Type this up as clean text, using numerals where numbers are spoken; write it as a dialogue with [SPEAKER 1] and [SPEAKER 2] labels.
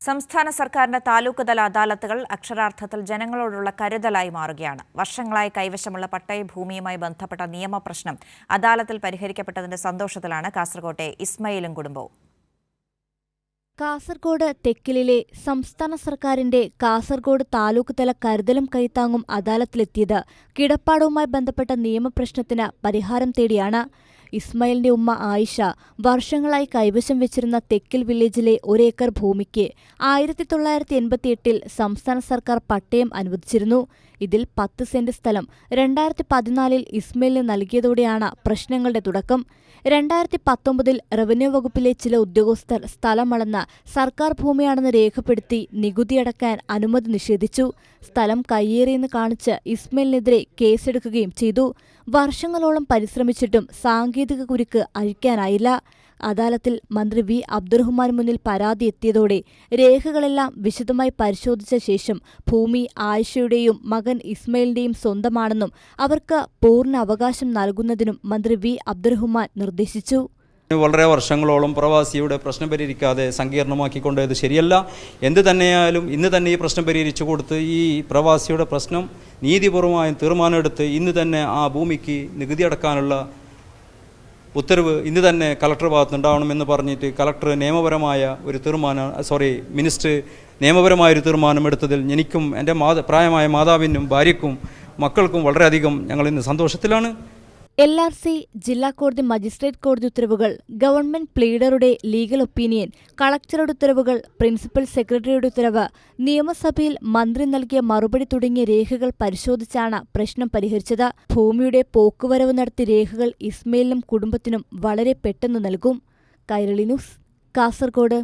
[SPEAKER 1] സംസ്ഥാന സർക്കാരിന്റെ താലൂക്ക് തല അദാലത്തുകൾ അക്ഷരാർത്ഥത്തിൽ ജനങ്ങളോടുള്ള കരുതലായി മാറുകയാണ്. വർഷങ്ങളായി കൈവശമുള്ള പട്ടയ ഭൂമിയുമായി ബന്ധപ്പെട്ട നിയമപ്രശ്നം അദാലത്തിൽ പരിഹരിക്കപ്പെട്ടതിന്റെ സന്തോഷത്തിലാണ് കാസർകോട്ടെ ഇസ്മയിലും കുടുംബവും.
[SPEAKER 2] കാസർഗോഡ് തെക്കിലിലെ സംസ്ഥാന സർക്കാരിന്റെ കാസർഗോഡ് താലൂക്ക് തല കരുതലും കൈത്താങ്ങും അദാലത്തിലെത്തിയത് കിടപ്പാടവുമായി ബന്ധപ്പെട്ട നിയമപ്രശ്നത്തിന് പരിഹാരം തേടിയാണ്. ഇസ്മായിലിന്റെ ഉമ്മ ആയിഷ വർഷങ്ങളായി കൈവശം വെച്ചിരുന്ന തെക്കിൽ വില്ലേജിലെ 1 ഏക്കർ ഭൂമിക്ക് 1988 സംസ്ഥാന സർക്കാർ പട്ടയം അനുവദിച്ചിരുന്നു. ഇതിൽ 10 സെന്റ് സ്ഥലം 2014 ഇസ്മായിലിന് നൽകിയതോടെയാണ് പ്രശ്നങ്ങളുടെ തുടക്കം. 2019 റവന്യൂ വകുപ്പിലെ ചില ഉദ്യോഗസ്ഥർ സ്ഥലം അളന്ന് സർക്കാർ ഭൂമിയാണെന്ന് രേഖപ്പെടുത്തി നികുതിയടക്കാൻ അനുമതി നിഷേധിച്ചു. സ്ഥലം കയ്യേറിയെന്ന് കാണിച്ച് ഇസ്മായിലിനെതിരെ കേസെടുക്കുകയും ചെയ്തു. വർഷങ്ങളോളം പരിശ്രമിച്ചിട്ടും സാങ്കേതിക കുരുക്ക് അഴിക്കാനായില്ല. അദാലത്തിൽ മന്ത്രി വി അബ്ദുറഹ്മാൻ മുന്നിൽ പരാതി എത്തിയതോടെ രേഖകളെല്ലാം വിശദമായി പരിശോധിച്ച ശേഷം ഭൂമി ആയിഷയുടെയും മകൻ ഇസ്മായിലിന്റെയും സ്വന്തമാണെന്നും അവർക്ക് പൂർണ്ണ അവകാശം നൽകുന്നതിനും മന്ത്രി വി അബ്ദുറഹ്മാൻ നിർദ്ദേശിച്ചു.
[SPEAKER 3] വളരെ വർഷങ്ങളോളം പ്രവാസിയുടെ പ്രശ്നം പരിഹരിക്കാതെ സങ്കീർണമാക്കിക്കൊണ്ടത് ശരിയല്ല. എന്ത് തന്നെയായാലും ഇന്ന് തന്നെ ഈ പ്രശ്നം പരിഹരിച്ചു കൊടുത്ത് ഈ പ്രവാസിയുടെ പ്രശ്നം നീതിപൂർവമായും തീരുമാനമെടുത്ത് ഇന്ന് തന്നെ ആ ഭൂമിക്ക് നികുതി അടക്കാനുള്ള ഉത്തരവ് ഇന്ന് തന്നെ കളക്ടർ ഭാഗത്തുനിന്നുണ്ടാവണമെന്ന് പറഞ്ഞിട്ട് കളക്ടർ മിനിസ്റ്റർ നിയമപരമായൊരു തീരുമാനം എടുത്തതിൽ എനിക്കും എൻ്റെ പ്രായമായ മാതാവിനും ഭാര്യയ്ക്കും മക്കൾക്കും വളരെയധികം ഞങ്ങളിന്ന് സന്തോഷത്തിലാണ്.
[SPEAKER 2] LRC, ജില്ലാ കോടതി, മജിസ്ട്രേറ്റ് കോടതി ഉത്തരവുകൾ, ഗവൺമെന്റ് പ്ലീഡറുടെ ലീഗൽ ഒപ്പീനിയൻ, കളക്ടറുടെ ഉത്തരവുകൾ, പ്രിൻസിപ്പൽ സെക്രട്ടറിയുടെ ഉത്തരവ്, നിയമസഭയിൽ മന്ത്രി നൽകിയ മറുപടി തുടങ്ങിയ രേഖകൾ പരിശോധിച്ചാണ് പ്രശ്നം പരിഹരിച്ചത്. ഭൂമിയുടെ പോക്കുവരവ് നടത്തിയ രേഖകൾ ഇസ്മായിലിനും കുടുംബത്തിനും വളരെ പെട്ടെന്ന് നൽകും. കൈരളി ന്യൂസ്, കാസർഗോഡ്.